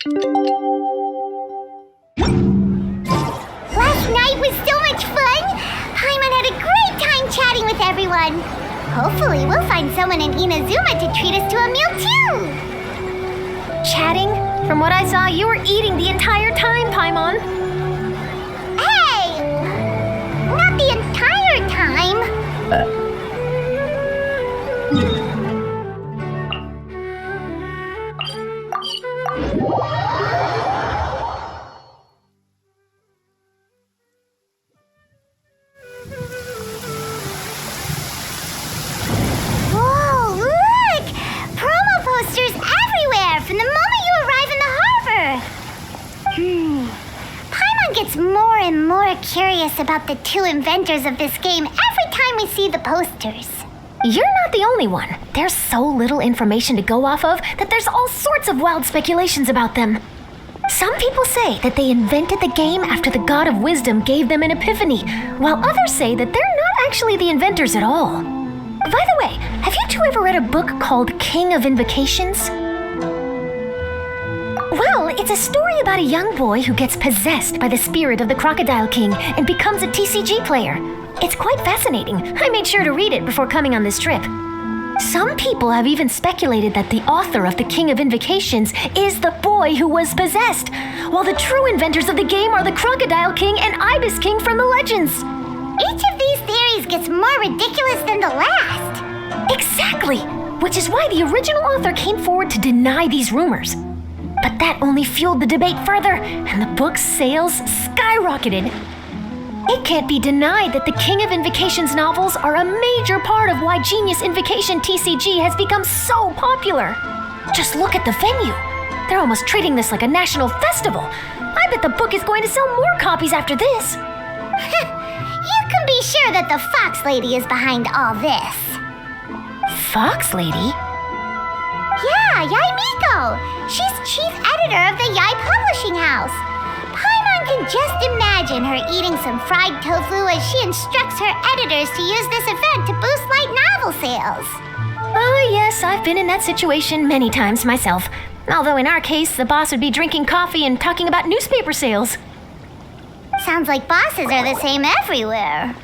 Last night was so much fun! Paimon had a great time chatting with everyone. Hopefully we'll find someone in Inazuma to treat us to a meal too! Chatting? From what I saw, you were eating the entire time, Paimon. Hey! Not the entire time! Whoa, look! Promo posters everywhere from the moment you arrive in the harbor! Paimon gets more and more curious about the two inventors of this game every time we see the posters. You're not the only one. There's so little information to go off of that there's all sorts of wild speculations about them. Some people say that they invented the game after the God of Wisdom gave them an epiphany, while others say that they're not actually the inventors at all. By the way, have you two ever read a book called King of Invocations? Well, it's a story about a young boy who gets possessed by the spirit of the Crocodile King and becomes a TCG player. It's quite fascinating. I made sure to read it before coming on this trip. Some people have even speculated that the author of the King of Invocations is the boy who was possessed, while the true inventors of the game are the Crocodile King and Ibis King from the legends. Each of these theories gets more ridiculous than the last. Exactly, which is why the original author came forward to deny these rumors. But that only fueled the debate further, and the book's sales skyrocketed. It can't be denied that the King of Invocations novels are a major part of why Genius Invocation TCG has become so popular. Just look at the venue. They're almost treating this like a national festival. I bet the book is going to sell more copies after this. You can be sure that the Fox Lady is behind all this. Fox Lady? Yeah, Yai Miko. She's chief editor of the Yai Publishing House. Paimon can just imagine her eating some fried tofu as she instructs her editors to use this event to boost light novel sales. Oh, yes, I've been in that situation many times myself. Although in our case, the boss would be drinking coffee and talking about newspaper sales. Sounds like bosses are the same everywhere.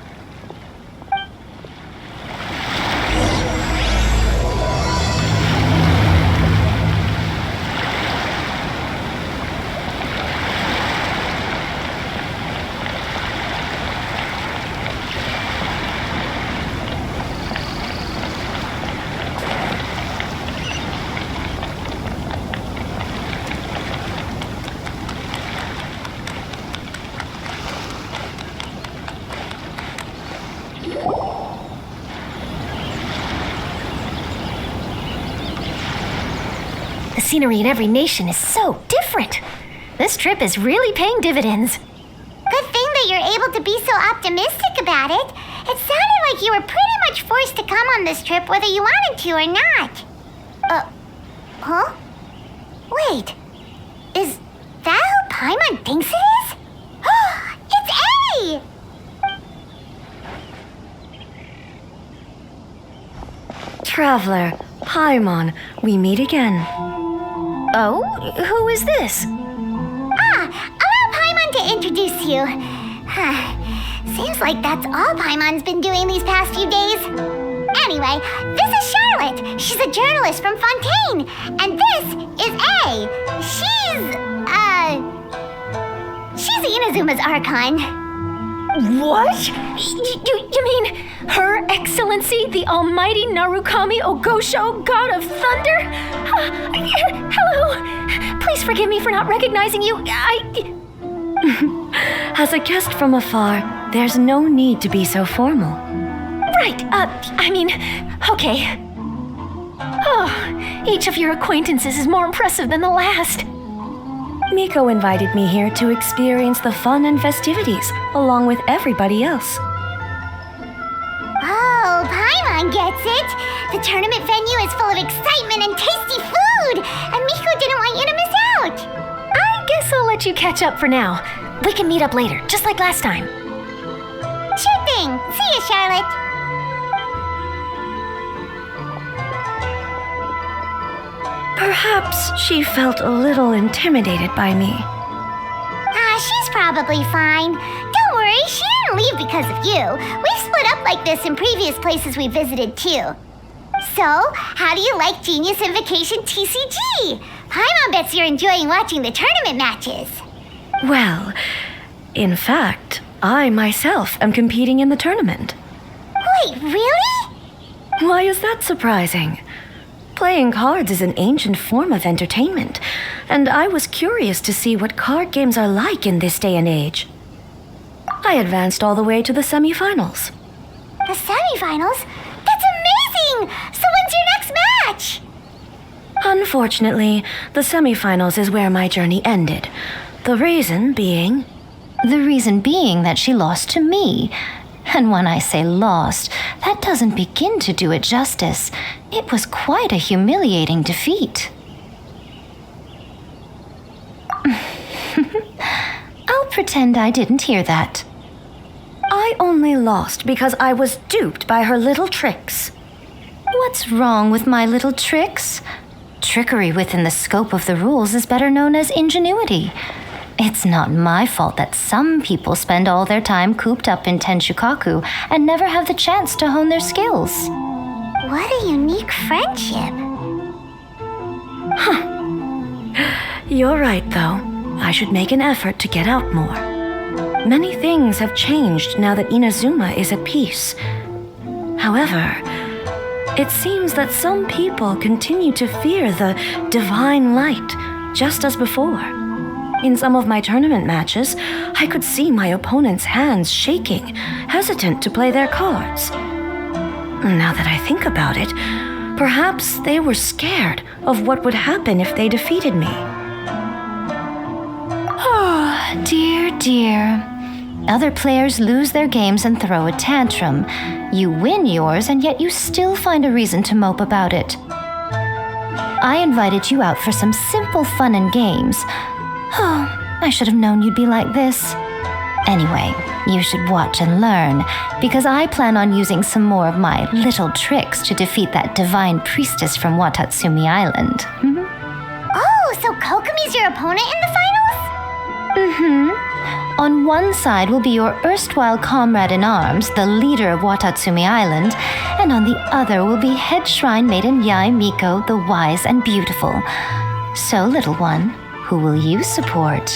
The scenery in every nation is so different. This trip is really paying dividends. Good thing that you're able to be so optimistic about it. It sounded like you were pretty much forced to come on this trip whether you wanted to or not. Huh? Wait. Is that who Paimon thinks it is? It's A! Traveler, Paimon, we meet again. Oh, who is this? Allow Paimon to introduce you. Seems like that's all Paimon's been doing these past few days. Anyway, this is Charlotte. She's a journalist from Fontaine. And this is A. She's Inazuma's Archon. What? You mean Her Excellency, the Almighty Narukami Ogosho, God of Thunder? Hello. Please forgive me for not recognizing you. As a guest from afar, there's no need to be so formal. Right, okay. Oh, each of your acquaintances is more impressive than the last. Miko invited me here to experience the fun and festivities, along with everybody else. Oh, Paimon gets it. The tournament venue is full of excitement and tasty food, and Miko didn't want you to miss out. I guess I'll let you catch up for now. We can meet up later, just like last time. Sure thing. See you, Charlotte. Perhaps she felt a little intimidated by me. She's probably fine. Don't worry, she didn't leave because of you. We've split up like this in previous places we visited too. So, how do you like Genius Invocation TCG? Paimon bets you're enjoying watching the tournament matches. Well, in fact, I myself am competing in the tournament. Wait, really? Why is that surprising? Playing cards is an ancient form of entertainment, and I was curious to see what card games are like in this day and age. I advanced all the way to the semifinals. The semifinals? That's amazing! So when's your next match? Unfortunately, the semifinals is where my journey ended. The reason being that she lost to me. And when I say lost, that doesn't begin to do it justice. It was quite a humiliating defeat. I'll pretend I didn't hear that. I only lost because I was duped by her little tricks. What's wrong with my little tricks? Trickery within the scope of the rules is better known as ingenuity. It's not my fault that some people spend all their time cooped up in Tenshukaku and never have the chance to hone their skills. What a unique friendship. You're right, though. I should make an effort to get out more. Many things have changed now that Inazuma is at peace. However, it seems that some people continue to fear the divine light, just as before. In some of my tournament matches, I could see my opponent's hands shaking, hesitant to play their cards. Now that I think about it, perhaps they were scared of what would happen if they defeated me. Oh, dear, dear. Other players lose their games and throw a tantrum. You win yours, and yet you still find a reason to mope about it. I invited you out for some simple fun and games. Oh, I should have known you'd be like this. Anyway, you should watch and learn, because I plan on using some more of my little tricks to defeat that divine priestess from Watatsumi Island. Oh, so Kokomi's your opponent in the finals? On one side will be your erstwhile comrade-in-arms, the leader of Watatsumi Island, and on the other will be head shrine maiden Yae Miko, the wise and beautiful. So, little one, who will you support?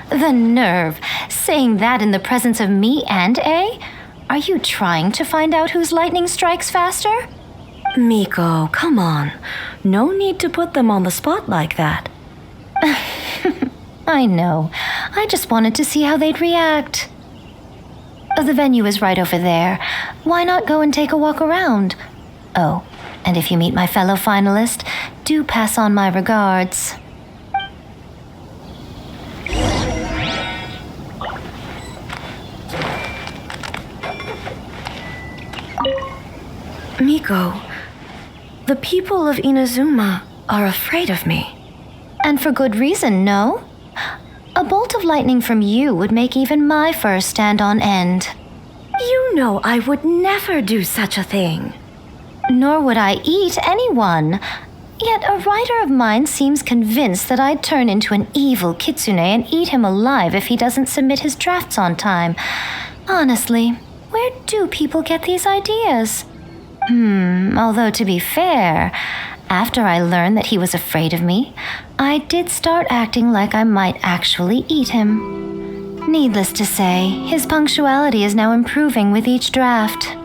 The nerve! Saying that in the presence of me and A? Are you trying to find out whose lightning strikes faster? Miko, come on. No need to put them on the spot like that. I know. I just wanted to see how they'd react. The venue is right over there. Why not go and take a walk around? Oh, and if you meet my fellow finalist, do pass on my regards. Miko, the people of Inazuma are afraid of me. And for good reason, no? A bolt of lightning from you would make even my fur stand on end. You know I would never do such a thing. Nor would I eat anyone. Yet a writer of mine seems convinced that I'd turn into an evil kitsune and eat him alive if he doesn't submit his drafts on time. Honestly, where do people get these ideas? Although to be fair, after I learned that he was afraid of me, I did start acting like I might actually eat him. Needless to say, his punctuality is now improving with each draft.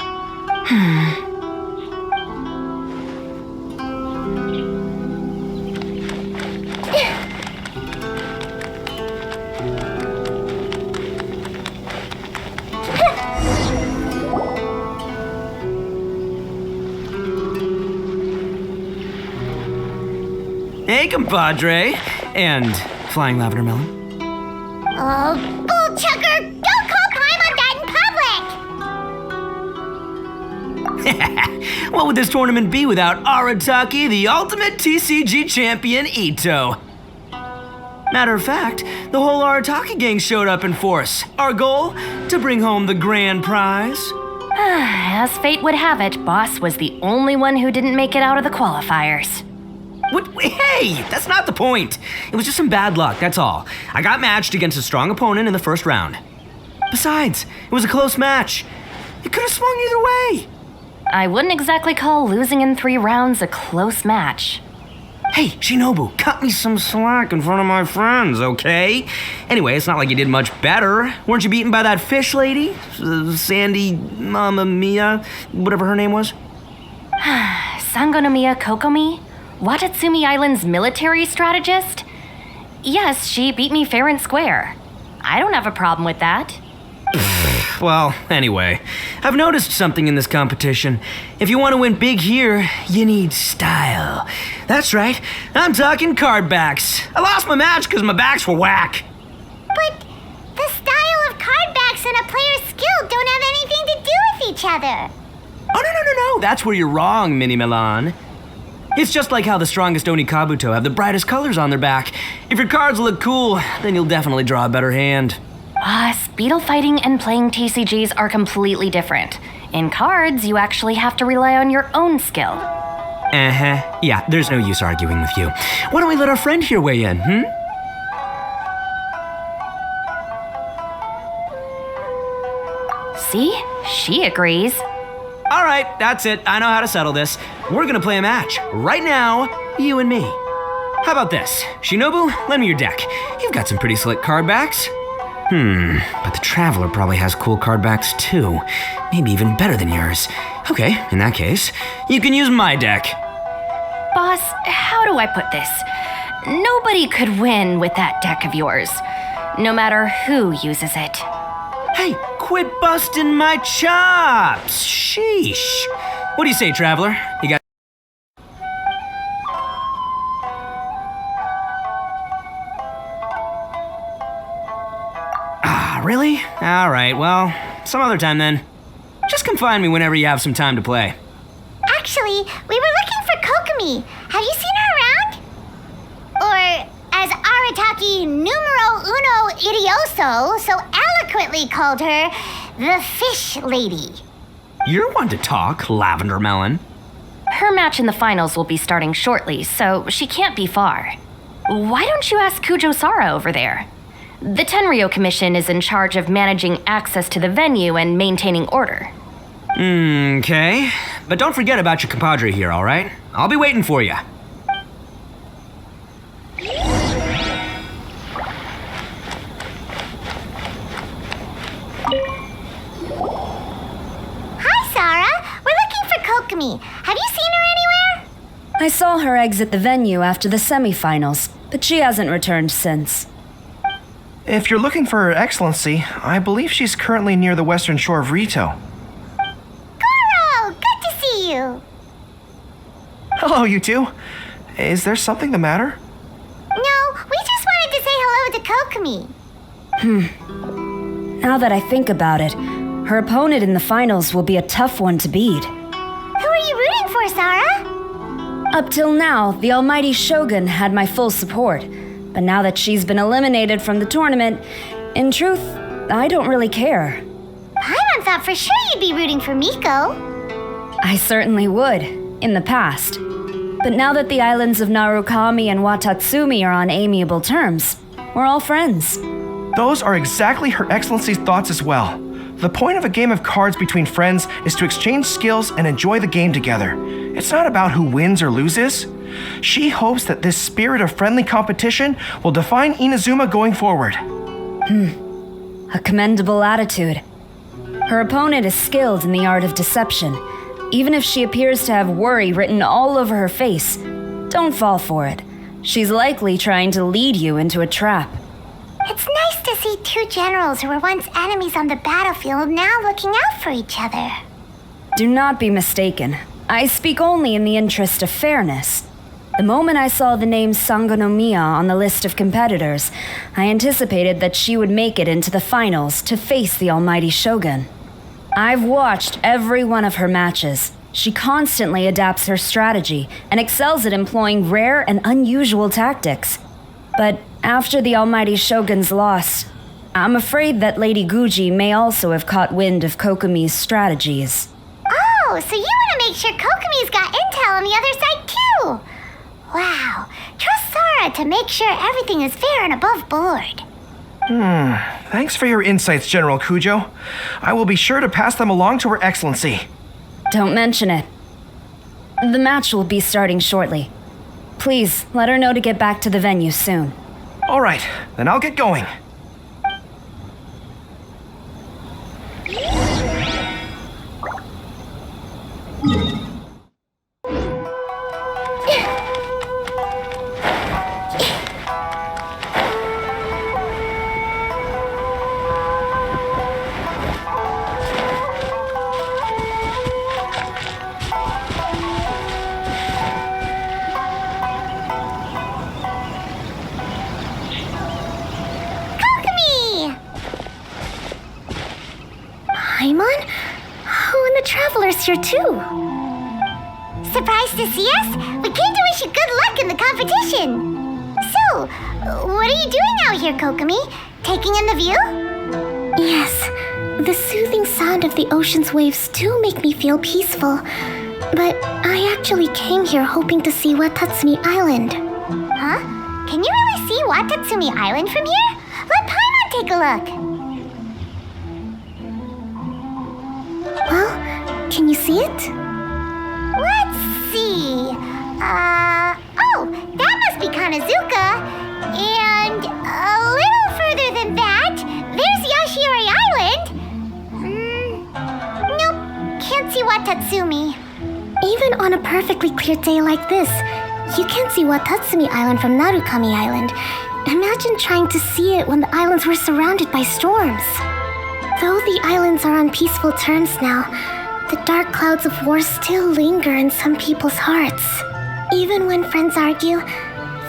Hey, compadre. And flying lavender melon. Oh, bull chucker! Don't call Paimon that in public! What would this tournament be without Arataki, the ultimate TCG champion, Ito? Matter of fact, the whole Arataki gang showed up in force. Our goal? To bring home the grand prize. As fate would have it, Boss was the only one who didn't make it out of the qualifiers. What? Hey, that's not the point. It was just some bad luck, that's all. I got matched against a strong opponent in the first round. Besides, it was a close match. It could have swung either way. I wouldn't exactly call losing in 3 rounds a close match. Hey, Shinobu, cut me some slack in front of my friends, okay? Anyway, it's not like you did much better. Weren't you beaten by that fish lady? Sandy, Mamma Mia, whatever her name was? Sangonomiya Kokomi? Watatsumi Island's military strategist? Yes, she beat me fair and square. I don't have a problem with that. Well, anyway, I've noticed something in this competition. If you want to win big here, you need style. That's right, I'm talking card backs. I lost my match because my backs were whack. But the style of card backs and a player's skill don't have anything to do with each other. Oh, no, that's where you're wrong, Mini Milan. It's just like how the strongest Oni Kabuto have the brightest colors on their back. If your cards look cool, then you'll definitely draw a better hand. Speedle fighting and playing TCGs are completely different. In cards, you actually have to rely on your own skill. Yeah, there's no use arguing with you. Why don't we let our friend here weigh in, See? She agrees. All right, that's it. I know how to settle this. We're gonna play a match. Right now, you and me. How about this? Shinobu, lend me your deck. You've got some pretty slick card backs. But the Traveler probably has cool card backs too. Maybe even better than yours. Okay, in that case, you can use my deck. Boss, how do I put this? Nobody could win with that deck of yours, no matter who uses it. Hey, quit busting my chops! Sheesh. What do you say, Traveler? You got... Really? All right, well, some other time then. Just come find me whenever you have some time to play. Actually, we were looking for Kokomi. Have you seen her around? Or, as Arataki numero uno idioso so eloquently called her, the Fish Lady. You're one to talk, Lavender Melon. Her match in the finals will be starting shortly, so she can't be far. Why don't you ask Kujo-Sara over there? The Tenryo Commission is in charge of managing access to the venue and maintaining order. Okay. But don't forget about your compadre here, all right? I'll be waiting for you. Hi, Sarah. We're looking for Kokomi. Have you seen her anywhere? I saw her exit the venue after the semifinals, but she hasn't returned since. If you're looking for Her Excellency, I believe she's currently near the western shore of Rito. Goro, good to see you. Hello, you two. Is there something the matter? No, we just wanted to say hello to Kokomi. Now that I think about it, her opponent in the finals will be a tough one to beat. Who are you rooting for, Sarah? Up till now, the almighty Shogun had my full support. But now that she's been eliminated from the tournament, in truth, I don't really care. Paimon thought for sure you'd be rooting for Miko. I certainly would, in the past. But now that the islands of Narukami and Watatsumi are on amiable terms, we're all friends. Those are exactly Her Excellency's thoughts as well. The point of a game of cards between friends is to exchange skills and enjoy the game together. It's not about who wins or loses. She hopes that this spirit of friendly competition will define Inazuma going forward. A commendable attitude. Her opponent is skilled in the art of deception. Even if she appears to have worry written all over her face, don't fall for it. She's likely trying to lead you into a trap. It's nice to see two generals who were once enemies on the battlefield now looking out for each other. Do not be mistaken. I speak only in the interest of fairness. The moment I saw the name Sangonomiya on the list of competitors, I anticipated that she would make it into the finals to face the almighty Shogun. I've watched every one of her matches. She constantly adapts her strategy and excels at employing rare and unusual tactics. But after the Almighty Shogun's loss, I'm afraid that Lady Guji may also have caught wind of Kokomi's strategies. Oh, so you want to make sure Kokomi's got intel on the other side too? Wow, trust Sora to make sure everything is fair and above board. Thanks for your insights, General Kujo. I will be sure to pass them along to Her Excellency. Don't mention it. The match will be starting shortly. Please, let her know to get back to the venue soon. All right, then I'll get going. Paimon? Oh, and the Traveler's here too. Surprised to see us? We came to wish you good luck in the competition. So, what are you doing out here, Kokomi? Taking in the view? Yes, the soothing sound of the ocean's waves do make me feel peaceful. But I actually came here hoping to see Watatsumi Island. Huh? Can you really see Watatsumi Island from here? Let Paimon take a look. Well, can you see it? Let's see. Oh, that must be Kanazuka. And a little further than that, there's Yashiori Island. Nope, can't see Watatsumi. Even on a perfectly clear day like this, you can't see Watatsumi Island from Narukami Island. Imagine trying to see it when the islands were surrounded by storms. Though the islands are on peaceful terms now, the dark clouds of war still linger in some people's hearts. Even when friends argue,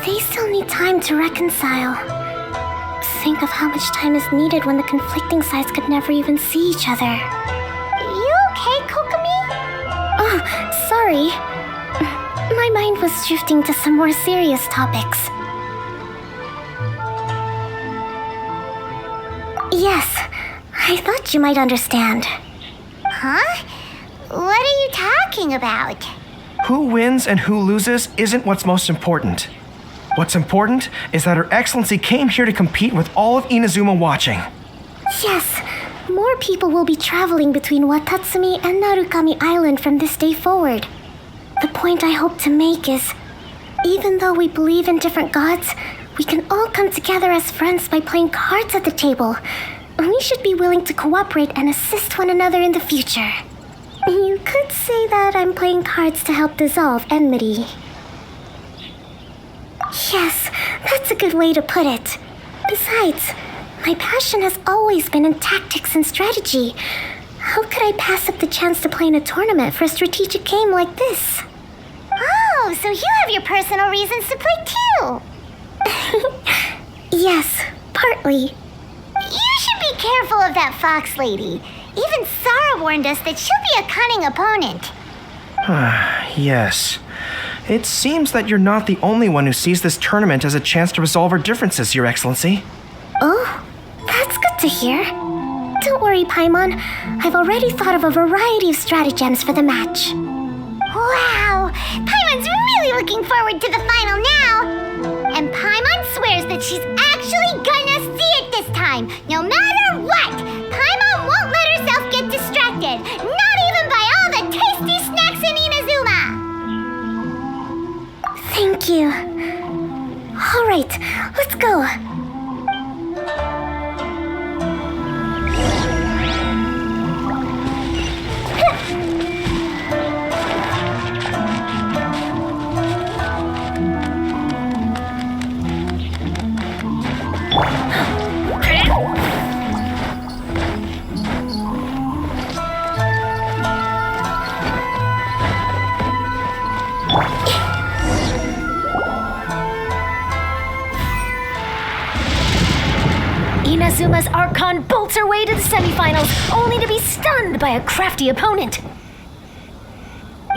they still need time to reconcile. Think of how much time is needed when the conflicting sides could never even see each other. You okay, Kokomi? Oh, sorry. My mind was drifting to some more serious topics. Yes, I thought you might understand. Huh? What are you talking about? Who wins and who loses isn't what's most important. What's important is that Her Excellency came here to compete with all of Inazuma watching. Yes, more people will be traveling between Watatsumi and Narukami Island from this day forward. The point I hope to make is, even though we believe in different gods, we can all come together as friends by playing cards at the table. We should be willing to cooperate and assist one another in the future. You could say that I'm playing cards to help dissolve enmity. Yes, that's a good way to put it. Besides, my passion has always been in tactics and strategy. How could I pass up the chance to play in a tournament for a strategic game like this? Oh, so you have your personal reasons to play too. Yes, partly. You should be careful of that fox lady. Even Sara warned us that she'll be a cunning opponent. Yes. It seems that you're not the only one who sees this tournament as a chance to resolve our differences, Your Excellency. Oh, that's good to hear. Don't worry, Paimon. I've already thought of a variety of stratagems for the match. Wow! Paimon's really looking forward to the final now! And Paimon swears that she's actually gonna see it this time, no matter what! Paimon won't let herself get distracted, not even by all the tasty snacks in Inazuma! Thank you. All right, let's go. Inazuma's Archon bolts her way to the semifinals, only to be stunned by a crafty opponent.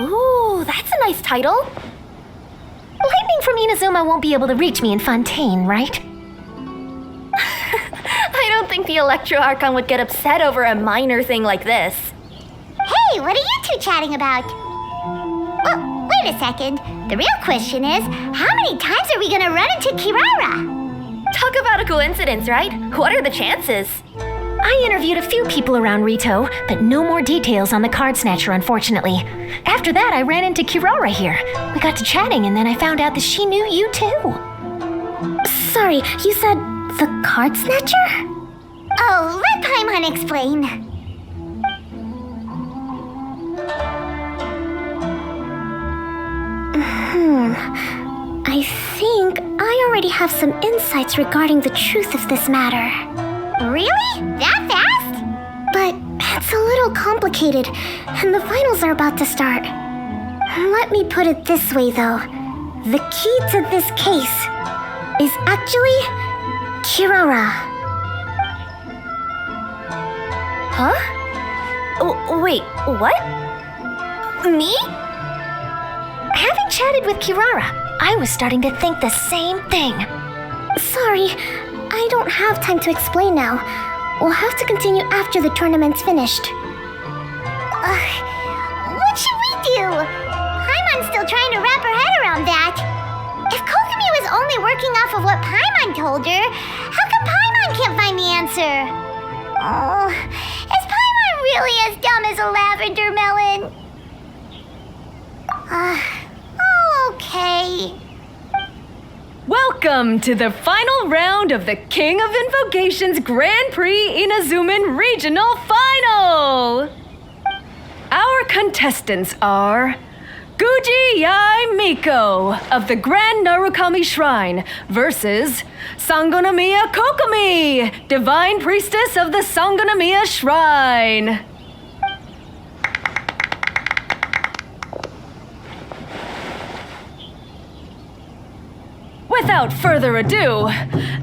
Ooh, that's a nice title. Lightning from Inazuma won't be able to reach me in Fontaine, right? I don't think the Electro Archon would get upset over a minor thing like this. Hey, what are you two chatting about? Oh, wait a second. The real question is, how many times are we gonna run into Kirara? Talk about a coincidence, right? What are the chances? I interviewed a few people around Rito, but no more details on the card snatcher, unfortunately. After that, I ran into Kirara here. We got to chatting, and then I found out that she knew you too. Sorry, you said the card snatcher? Oh, let Paimon explain. I think I already have some insights regarding the truth of this matter. Really? That fast? But it's a little complicated, and the finals are about to start. Let me put it this way, though. The key to this case is actually Kirara. Huh? Oh, wait, what? Me? Having chatted with Kirara, I was starting to think the same thing. Sorry, I don't have time to explain now. We'll have to continue after the tournament's finished. What should we do? Paimon's still trying to wrap her head around that. If Kokomi was only working off of what Paimon told her, how come Paimon can't find the answer? Oh, is Paimon really as dumb as a lavender melon? Okay. Welcome to the final round of the King of Invocations Grand Prix Inazuman Regional Final! Our contestants are Guji Yai Miko of the Grand Narukami Shrine versus Sangonomiya Kokomi, Divine Priestess of the Sangonomiya Shrine. Without further ado,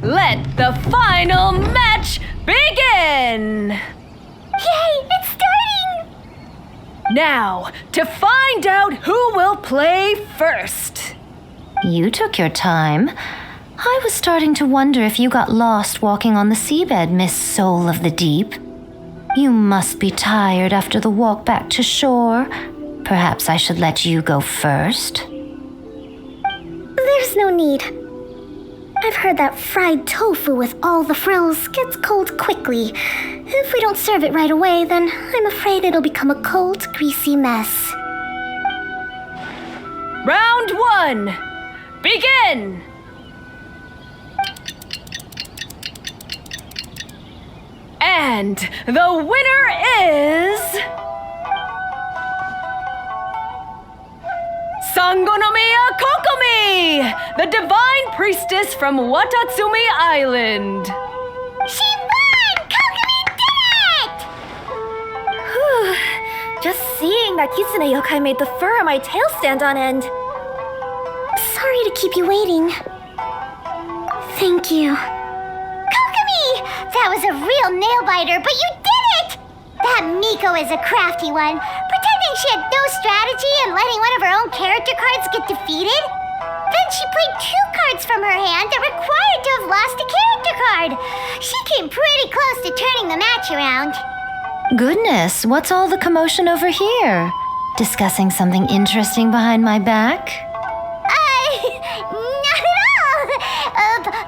let the final match begin! Yay, it's starting! Now, to find out who will play first. You took your time. I was starting to wonder if you got lost walking on the seabed, Miss Soul of the Deep. You must be tired after the walk back to shore. Perhaps I should let you go first. There's no need. I've heard that fried tofu with all the frills gets cold quickly. If we don't serve it right away, then I'm afraid it'll become a cold, greasy mess. Round 1, begin! And the winner is... Sangonomiya Kokomi, the Divine Priestess from Watatsumi Island. She won! Kokomi did it! Just seeing that Kitsune yokai made the fur on my tail stand on end. Sorry to keep you waiting. Thank you. Kokomi! That was a real nail-biter, but you did it! That Miko is a crafty one, pretending she had no strategy and letting one of her own character cards get defeated. Then she played 2 cards from her hand that required to have lost a character card. She came pretty close to turning the match around. Goodness, what's all the commotion over here? Discussing something interesting behind my back? Not at all.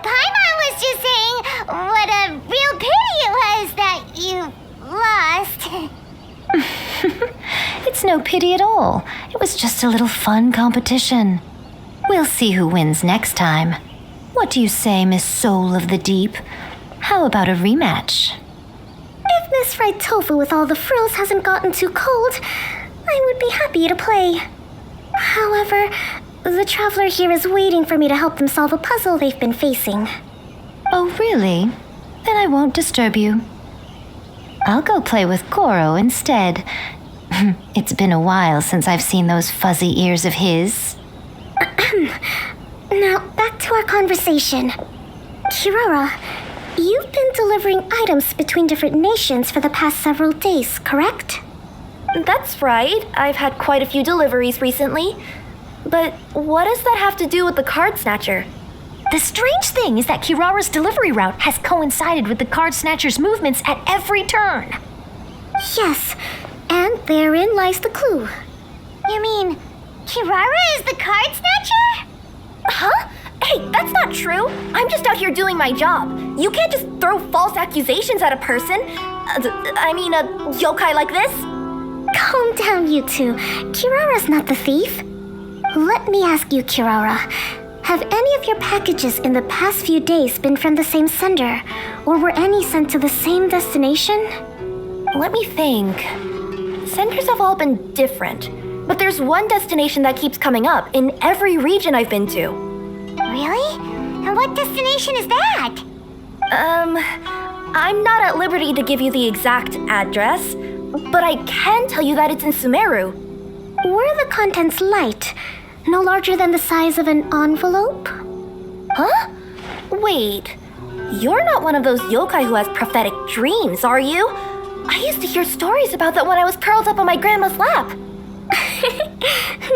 Paimon was just saying what a real pity it was that you lost. It's no pity at all. It was just a little fun competition. We'll see who wins next time. What do you say, Miss Soul of the Deep? How about a rematch? If Miss Fried Tofu with all the frills hasn't gotten too cold, I would be happy to play. However, the traveler here is waiting for me to help them solve a puzzle they've been facing. Oh, really? Then I won't disturb you. I'll go play with Goro instead. It's been a while since I've seen those fuzzy ears of his. Now, back to our conversation. Kirara, you've been delivering items between different nations for the past several days, correct? That's right. I've had quite a few deliveries recently. But what does that have to do with the card snatcher? The strange thing is that Kirara's delivery route has coincided with the card snatcher's movements at every turn. Yes, and therein lies the clue. You mean, Kirara is the card snatcher? Huh? Hey, that's not true. I'm just out here doing my job. You can't just throw false accusations at a person. A yokai like this. Calm down, you two. Kirara's not the thief. Let me ask you, Kirara. Have any of your packages in the past few days been from the same sender? Or were any sent to the same destination? Let me think. Senders have all been different, but there's one destination that keeps coming up in every region I've been to. Really? And what destination is that? I'm not at liberty to give you the exact address, but I can tell you that it's in Sumeru. Were the contents light? No larger than the size of an envelope? Huh? Wait, you're not one of those yokai who has prophetic dreams, are you? I used to hear stories about that when I was curled up on my grandma's lap.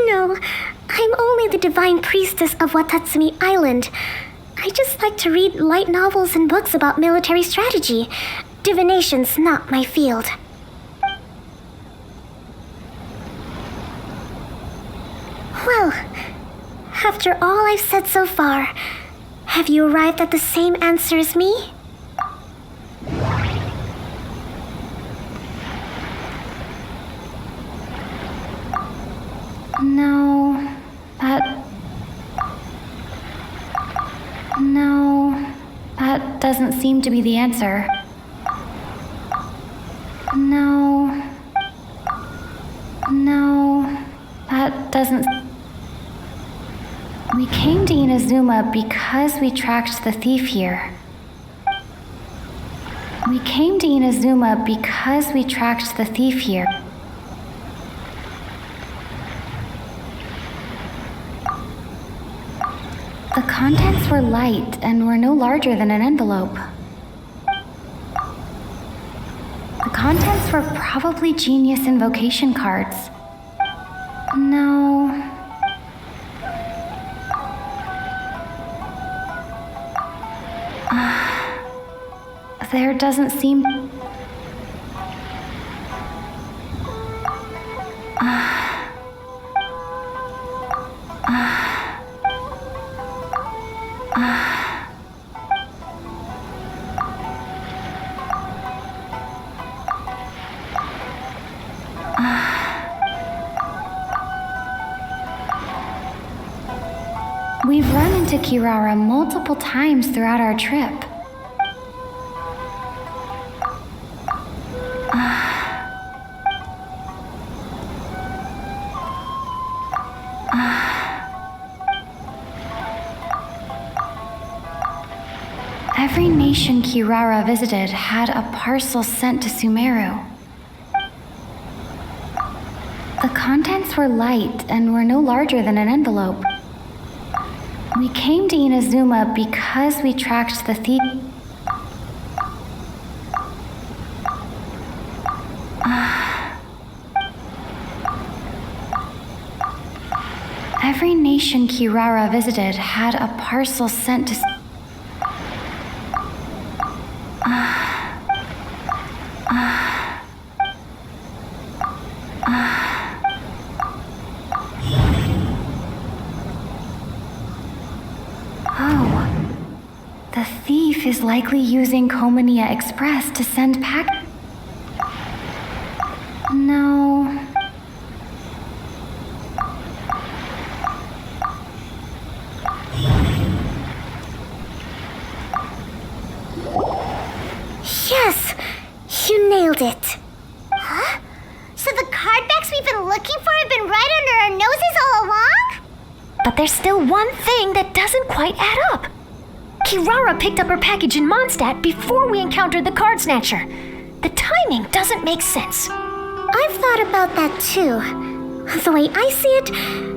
No, I'm only the divine priestess of Watatsumi Island. I just like to read light novels and books about military strategy. Divination's not my field. Well, after all I've said so far, have you arrived at the same answer as me? No, that doesn't seem to be the answer. No, that doesn't... We came to Inazuma because we tracked the thief here. We came to Inazuma because we tracked the thief here. The contents were light and were no larger than an envelope. The contents were probably genius invocation cards. No. There doesn't seem... We've run into Kirara multiple times throughout our trip. Every nation Kirara visited had a parcel sent to Sumeru. The contents were light and were no larger than an envelope. We came to Inazuma because we tracked the thief. Every nation Kirara visited had a parcel sent to... The thief is likely using Komania Express to send pack... No. Yes! You nailed it. Huh? So the cardbacks we've been looking for have been right under our noses all along? But there's still one thing that doesn't quite add up. Kirara picked up her package in Mondstadt before we encountered the card snatcher. The timing doesn't make sense. I've thought about that too. The way I see it,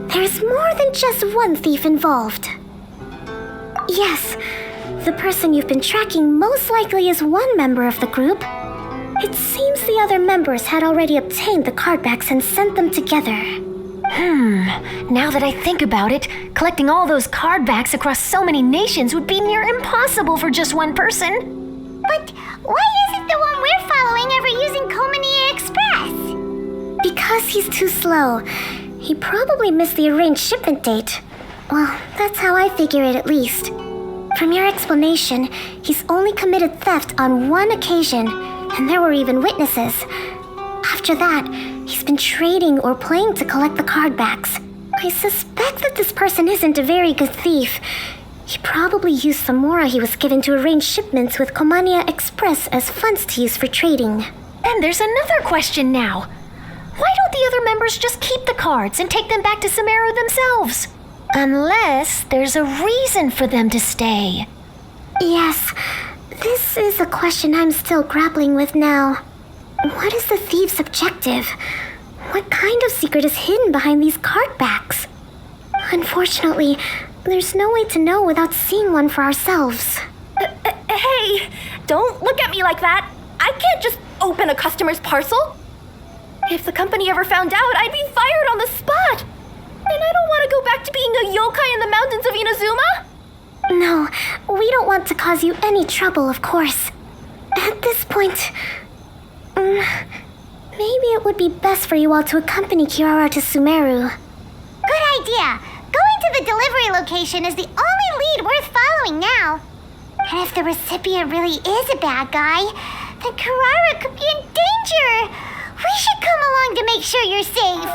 there's more than just one thief involved. Yes, the person you've been tracking most likely is one member of the group. It seems the other members had already obtained the cardbacks and sent them together. Now that I think about it, collecting all those card backs across so many nations would be near impossible for just one person. But why isn't the one we're following ever using Komania Express? Because he's too slow. He probably missed the arranged shipment date. Well, that's how I figure it at least. From your explanation, he's only committed theft on one occasion, and there were even witnesses. After that, he's been trading or playing to collect the card backs. I suspect that this person isn't a very good thief. He probably used the mora he was given to arrange shipments with Komania Express as funds to use for trading. Then there's another question now. Why don't the other members just keep the cards and take them back to Sumeru themselves? Unless there's a reason for them to stay. Yes, this is a question I'm still grappling with now. What is the thief's objective? What kind of secret is hidden behind these card backs? Unfortunately, there's no way to know without seeing one for ourselves. Hey, don't look at me like that. I can't just open a customer's parcel. If the company ever found out, I'd be fired on the spot. And I don't want to go back to being a yokai in the mountains of Inazuma. No, we don't want to cause you any trouble, of course. At this point, maybe it would be best for you all to accompany Kirara to Sumeru. Good idea. Going to the delivery location is the only lead worth following now. And if the recipient really is a bad guy, then Kirara could be in danger. We should come along to make sure you're safe.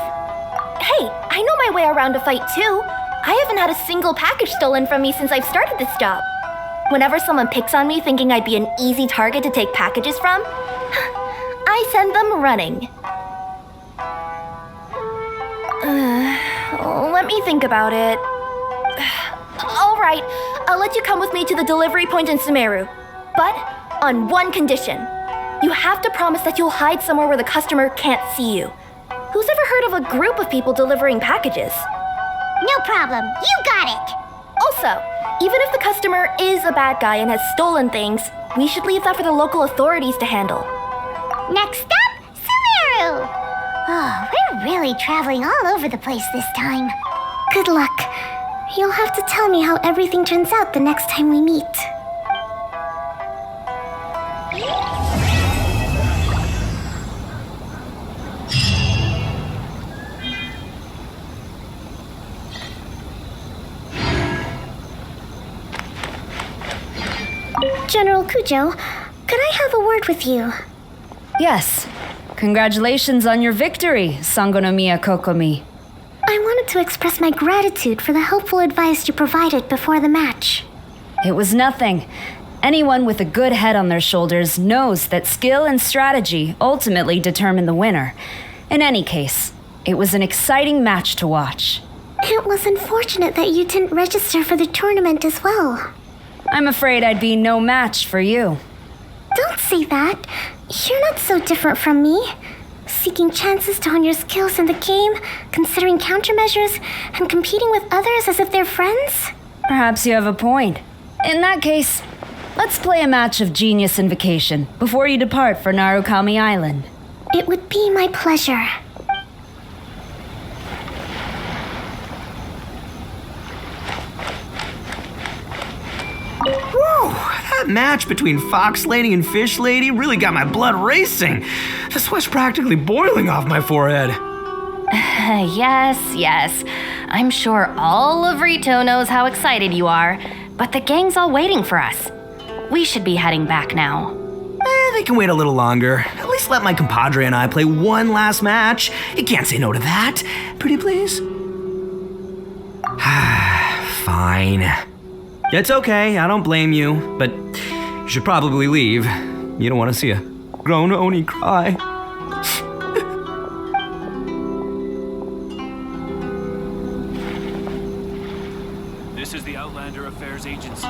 Hey, I know my way around a fight too. I haven't had a single package stolen from me since I've started this job. Whenever someone picks on me thinking I'd be an easy target to take packages from, I send them running. Let me think about it. All right, I'll let you come with me to the delivery point in Sumeru. But on one condition. You have to promise that you'll hide somewhere where the customer can't see you. Who's ever heard of a group of people delivering packages? No problem. You got it. Also, even if the customer is a bad guy and has stolen things, we should leave that for the local authorities to handle. Next up, Sumeru! Oh, we're really traveling all over the place this time. Good luck. You'll have to tell me how everything turns out the next time we meet. General Kujo, could I have a word with you? Yes. Congratulations on your victory, Sangonomiya Kokomi. I wanted to express my gratitude for the helpful advice you provided before the match. It was nothing. Anyone with a good head on their shoulders knows that skill and strategy ultimately determine the winner. In any case, it was an exciting match to watch. It was unfortunate that you didn't register for the tournament as well. I'm afraid I'd be no match for you. Don't say that. You're not so different from me. Seeking chances to hone your skills in the game, considering countermeasures, and competing with others as if they're friends? Perhaps you have a point. In that case, let's play a match of Genius Invocation before you depart for Narukami Island. It would be my pleasure. Whew, that match between Fox Lady and Fish Lady really got my blood racing. The sweat's practically boiling off my forehead. Yes. I'm sure all of Rito knows how excited you are, but the gang's all waiting for us. We should be heading back now. They can wait a little longer. At least let my compadre and I play one last match. You can't say no to that. Pretty please? Fine. It's okay, I don't blame you, but you should probably leave. You don't want to see a grown Oni cry. This is the Outlander Affairs Agency.